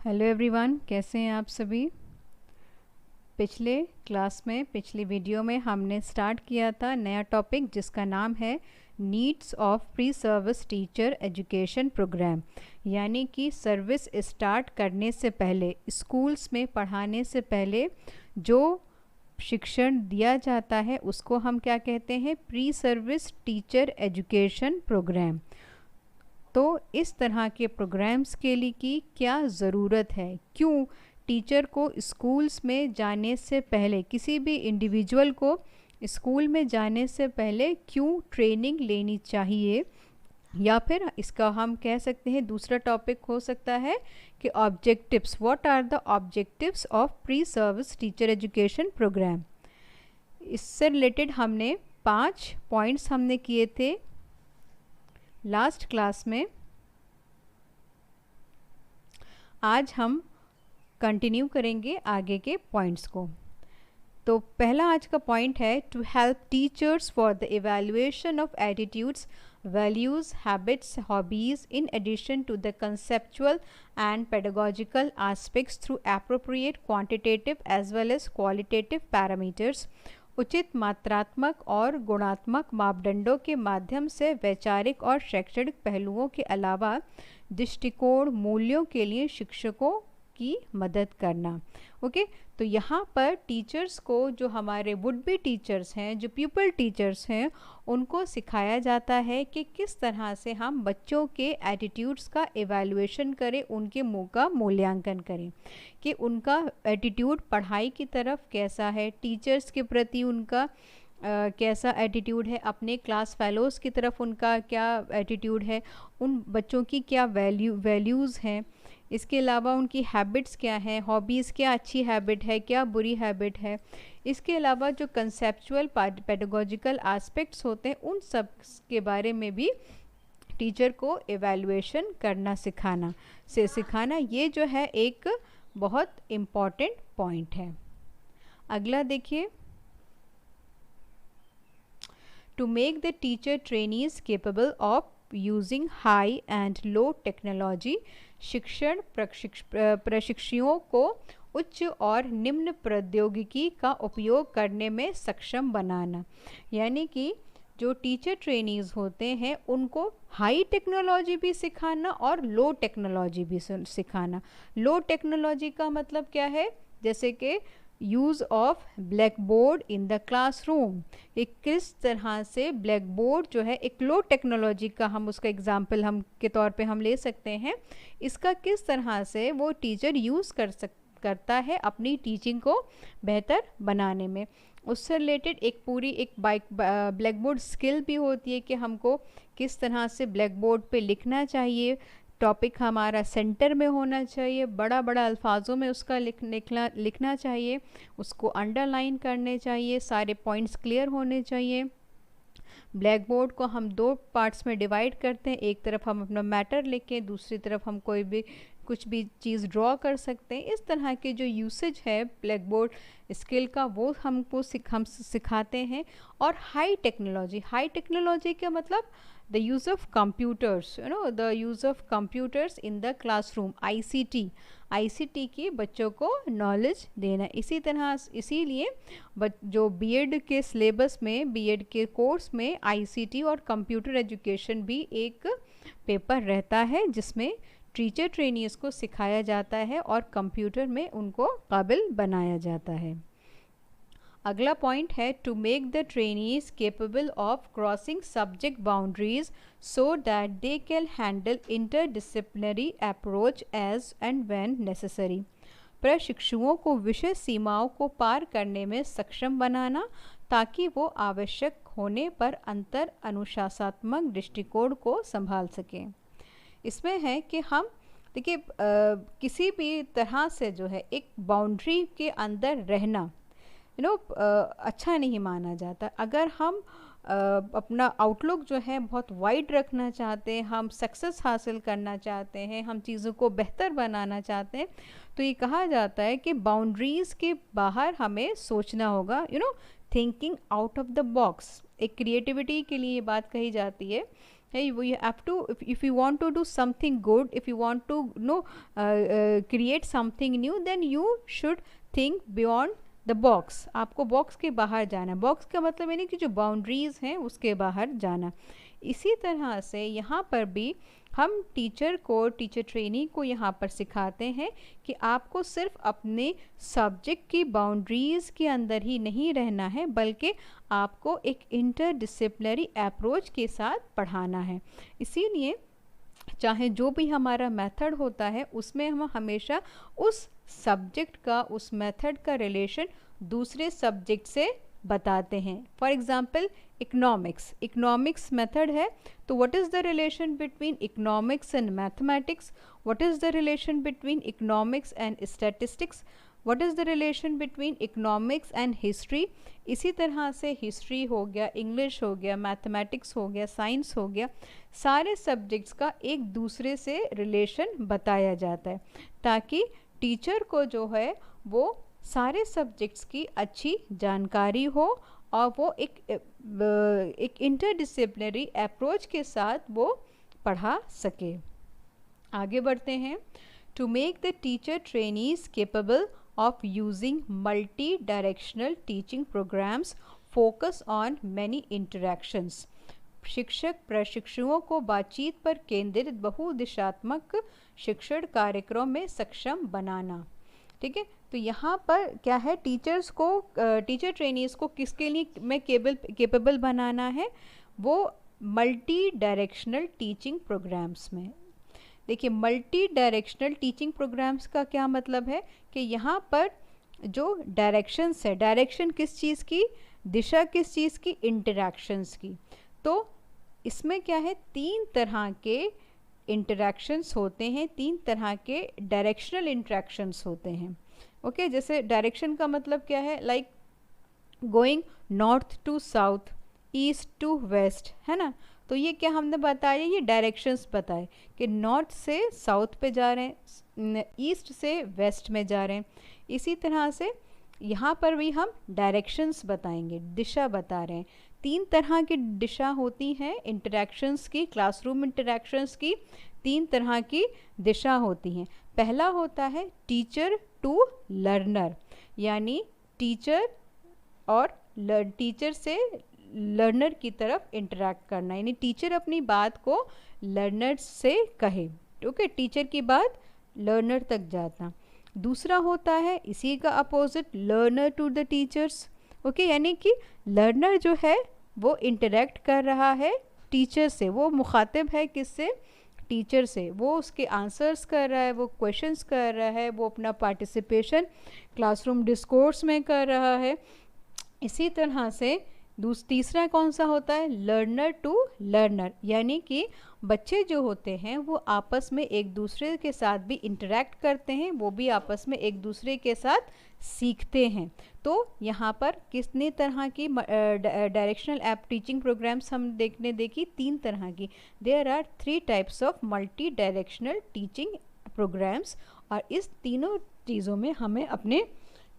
Hello everyone, कैसे हैं आप सभी। पिछली वीडियो में हमने स्टार्ट किया था नया टॉपिक जिसका नाम है needs of pre service teacher education program. यानी कि सर्विस स्टार्ट करने से पहले, स्कूल्स में पढ़ाने से पहले जो शिक्षण दिया जाता है उसको हम क्या कहते हैं, pre service teacher education program. तो इस तरह के प्रोग्राम्स के लिए की क्या ज़रूरत है, क्यों टीचर को स्कूल्स में जाने से पहले, किसी भी इंडिविजुअल को स्कूल में जाने से पहले क्यों ट्रेनिंग लेनी चाहिए, या फिर इसका हम कह सकते हैं दूसरा टॉपिक हो सकता है कि objectives, what are the objectives of pre service teacher education program. इससे रिलेटेड हमने 5 पॉइंट्स हमने किए थे लास्ट क्लास में। आज हम कंटिन्यू करेंगे आगे के पॉइंट्स को। तो पहला आज का पॉइंट है to help teachers for the evaluation of attitudes, values, habits, hobbies in addition to the conceptual and pedagogical aspects through appropriate quantitative as well as qualitative parameters. उचित मात्रात्मक और गुणात्मक मापदंडों के माध्यम से वैचारिक और शैक्षणिक पहलुओं के अलावा दृष्टिकोण मूल्यों के लिए शिक्षकों की मदद करना। ओके, तो यहाँ पर टीचर्स को, जो हमारे वुड बी टीचर्स हैं, जो प्यूपल टीचर्स हैं, उनको सिखाया जाता है कि किस तरह से हम बच्चों के एटीट्यूड्स का एवैल्यूएशन करें, उनके मुँह का मूल्यांकन करें कि उनका एटीट्यूड पढ़ाई की तरफ कैसा है, टीचर्स के प्रति उनका कैसा एटीट्यूड है, अपने क्लास फेलोज़ की तरफ उनका क्या एटीट्यूड है, उन बच्चों की क्या वैल्यूज़ हैं, इसके अलावा उनकी हैबिट्स क्या हैं, हॉबीज़, क्या अच्छी हैबिट है, क्या बुरी हैबिट है। इसके अलावा जो कंसेप्चुअल पेडागोजिकल एस्पेक्ट्स होते हैं, उन सब के बारे में भी टीचर को एवैल्यूएशन करना सिखाना ये जो है एक बहुत इम्पॉर्टेंट पॉइंट है। अगला देखिए, to make the teacher trainees capable of using high and low technology, शिक्षण प्रशिक्षुओं को उच्च और निम्न प्रौद्योगिकी का उपयोग करने में सक्षम बनाना। यानी कि जो टीचर ट्रेनीज़ होते हैं उनको हाई टेक्नोलॉजी भी सिखाना और लो टेक्नोलॉजी भी सिखाना। लो टेक्नोलॉजी का मतलब क्या है, जैसे कि use of black board in the classroom, कि किस तरह से ब्लैक बोर्ड जो है एक लो टेक्नोलॉजी का हम उसका एग्जाम्पल हम के तौर पे हम ले सकते हैं। इसका किस तरह से वो टीचर यूज़ करता है अपनी टीचिंग को बेहतर बनाने में। उससे रिलेटेड एक ब्लैक बोर्ड स्किल भी होती है कि हमको किस तरह से ब्लैक बोर्ड पे लिखना चाहिए, टॉपिक हमारा सेंटर में होना चाहिए, बड़ा बड़ा अल्फाजों में उसका लिखना चाहिए, उसको अंडरलाइन करने चाहिए, सारे पॉइंट्स क्लियर होने चाहिए। ब्लैक बोर्ड को हम 2 पार्ट्स में डिवाइड करते हैं, एक तरफ हम अपना मैटर लिखें, दूसरी तरफ हम कुछ भी चीज़ ड्रॉ कर सकते हैं। इस तरह के जो यूसेज है ब्लैक बोर्ड स्किल का वो हम सिखाते हैं। और हाई टेक्नोलॉजी का मतलब the use of computers, the use of computers in the classroom, ICT की बच्चों को नॉलेज देना। इसीलिए जो बीएड के सिलेबस में, बीएड के कोर्स में ICT और कंप्यूटर एजुकेशन भी एक पेपर रहता है जिसमें टीचर ट्रेनीज को सिखाया जाता है और कंप्यूटर में उनको काबिल बनाया जाता है। अगला पॉइंट है to make the trainees capable of crossing subject boundaries so that they can handle interdisciplinary approach as and when necessary. प्रशिक्षुओं को विषय सीमाओं को पार करने में सक्षम बनाना ताकि वो आवश्यक होने पर अंतर अनुशासनात्मक दृष्टिकोण को संभाल सकें। इसमें है कि हम देखिए किसी भी तरह से जो है एक बाउंड्री के अंदर रहना अच्छा नहीं माना जाता। अगर हम अपना आउटलुक जो है बहुत वाइड रखना चाहते हैं, हम सक्सेस हासिल करना चाहते हैं, हम चीज़ों को बेहतर बनाना चाहते हैं, तो ये कहा जाता है कि बाउंड्रीज़ के बाहर हमें सोचना होगा, thinking out of the box. एक क्रिएटिविटी के लिए ये बात कही जाती है hey, you have to, if you want to do something good, if you want to create something new, then you should think beyond the box. आपको box के बाहर जाना. बॉक्स का मतलब यानी कि जो बाउंड्रीज़ हैं उसके बाहर जाना. इसी तरह से यहाँ पर भी हम टीचर को, टीचर ट्रेनी को यहाँ पर सिखाते हैं कि आपको सिर्फ अपने सब्जेक्ट की बाउंड्रीज़ के अंदर ही नहीं रहना है, बल्कि आपको एक इंटरडिसिप्लिनरी अप्रोच के साथ पढ़ाना है. इसीलिए चाहे जो भी हमारा मेथड होता है उसमें हम हमेशा उस सब्जेक्ट का, उस मेथड का रिलेशन दूसरे सब्जेक्ट से बताते हैं. फॉर एग्जांपल इकोनॉमिक्स मेथड है, तो what is the relation between economics and mathematics, what is the relation between economics and statistics, what is the relation between economics and history. इसी तरह से हिस्ट्री हो गया, इंग्लिश हो गया, मैथमेटिक्स हो गया, साइंस हो गया, सारे सब्जेक्ट्स का एक दूसरे से रिलेशन बताया जाता है ताकि टीचर को जो है वो सारे सब्जेक्ट्स की अच्छी जानकारी हो और वो एक इंटरडिसिप्लिनरी अप्रोच के साथ वो पढ़ा सके. आगे बढ़ते हैं. To make the teacher trainees capable of using multi-directional teaching programs focus on many interactions. शिक्षक प्रशिक्षुओं को बातचीत पर केंद्रित बहुदिशात्मक शिक्षण कार्यक्रम में सक्षम बनाना. ठीक है, तो यहाँ पर क्या है, टीचर्स को, टीचर ट्रेनीज को किसके लिए में केपेबल बनाना है, वो मल्टी डायरेक्शनल टीचिंग प्रोग्राम्स में. देखिए, मल्टी डायरेक्शनल टीचिंग प्रोग्राम्स का क्या मतलब है कि यहाँ पर जो डायरेक्शंस है, डायरेक्शन किस चीज़ की, दिशा किस चीज़ की, इंटरैक्शंस की. तो इसमें क्या है, 3 तरह के इंटरैक्शंस होते हैं, 3 तरह के डायरेक्शनल इंटरैक्शंस होते हैं. ओके, जैसे डायरेक्शन का मतलब क्या है, like going north to south, east to west, है ना. तो ये क्या हमने बताया, ये डायरेक्शंस बताए कि नॉर्थ से साउथ पे जा रहे हैं, ईस्ट से वेस्ट में जा रहे हैं. इसी तरह से यहाँ पर भी हम डायरेक्शंस बताएंगे, दिशा बता रहे हैं. 3 तरह की दिशा होती हैं इंटरैक्शंस की, क्लासरूम इंटरैक्शंस की 3 तरह की दिशा होती हैं. पहला होता है टीचर टू लर्नर, यानी टीचर और टीचर से लर्नर की तरफ इंटरेक्ट करना, यानी टीचर अपनी बात को लर्नर से कहे. ओके, टीचर की बात लर्नर तक जाता. दूसरा होता है इसी का opposite, learner to the teachers. Okay, यानी कि लर्नर जो है वो इंटरेक्ट कर रहा है टीचर से, वो मुखातिब है किससे, टीचर से. वो उसके आंसर्स कर रहा है, वो क्वेश्चंस कर रहा है, वो अपना पार्टिसिपेशन क्लासरूम डिस्कोर्स में कर रहा है. इसी तरह से तीसरा कौन सा होता है, लर्नर टू लर्नर, यानी कि बच्चे जो होते हैं वो आपस में एक दूसरे के साथ भी इंटरेक्ट करते हैं, वो भी आपस में एक दूसरे के साथ सीखते हैं. तो यहाँ पर कितने तरह की डायरेक्शनल ऐप टीचिंग प्रोग्राम्स हम देखी, 3 तरह की. There are 3 types of multi directional teaching programs. और इस तीनों चीज़ों में हमें अपने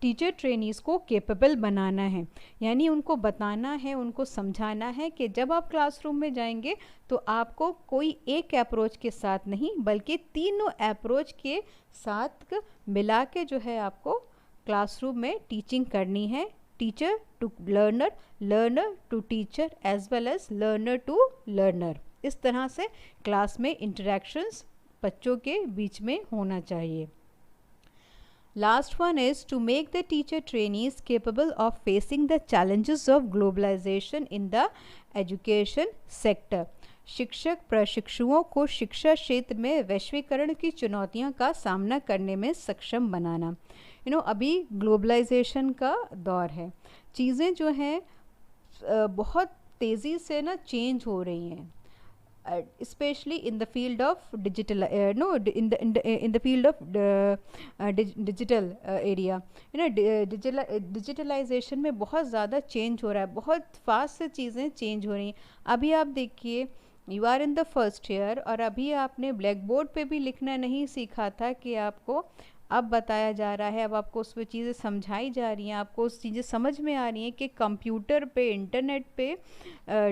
टीचर ट्रेनीज़ को केपेबल बनाना है, यानी उनको बताना है, उनको समझाना है कि जब आप क्लासरूम में जाएंगे तो आपको कोई एक अप्रोच के साथ नहीं बल्कि तीनों अप्रोच के साथ मिला के जो है आपको क्लासरूम में टीचिंग करनी है. Teacher to learner, learner to teacher, as well as learner to learner. इस तरह से क्लास में इंटरेक्शंस बच्चों के बीच में होना चाहिए. Last one is to make the teacher trainees capable of facing the challenges of globalization in the education sector. शिक्षक प्रशिक्षुओं को शिक्षा क्षेत्र में वैश्वीकरण की चुनौतियों का सामना करने में सक्षम बनाना. अभी ग्लोबलाइजेशन का दौर है, चीज़ें जो हैं बहुत तेज़ी से ना चेंज हो रही हैं, especially in the field of digital in the field of digital area. Digitalisation में बहुत ज़्यादा चेंज हो रहा है, बहुत फास्ट से चीज़ें चेंज हो रही हैं. अभी आप देखिए you are in the first year और अभी आपने ब्लैक बोर्ड पे भी लिखना नहीं सीखा था कि आपको अब बताया जा रहा है, अब आपको उसमें चीज़ें समझाई जा रही हैं, आपको उस चीज़ें समझ में आ रही हैं कि कंप्यूटर पे, इंटरनेट पे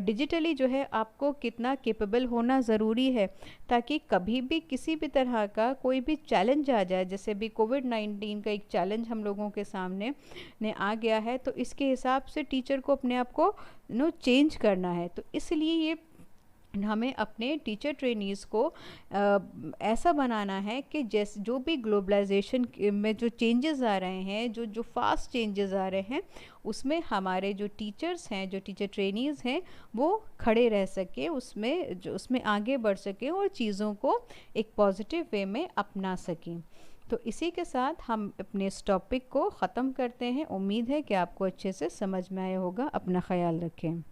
डिजिटली जो है आपको कितना केपेबल होना ज़रूरी है, ताकि कभी भी किसी भी तरह का कोई भी चैलेंज आ जाए, जैसे भी कोविड-19 का एक चैलेंज हम लोगों के सामने ने आ गया है, तो इसके हिसाब से टीचर को अपने आप को चेंज करना है। तो इसलिए ये हमें अपने टीचर ट्रेनीज़ को ऐसा बनाना है कि जैसे जो भी ग्लोबलाइजेशन में जो चेंजेस आ रहे हैं, जो जो फास्ट चेंजेस आ रहे हैं, उसमें हमारे जो टीचर्स हैं, जो टीचर ट्रेनीज़ हैं, वो खड़े रह सकें, उसमें जो उसमें आगे बढ़ सकें और चीज़ों को एक पॉजिटिव वे में अपना सकें। तो इसी के साथ हम अपने इस टॉपिक को ख़त्म करते हैं। उम्मीद है कि आपको अच्छे से समझ में आया होगा। अपना ख्याल रखें।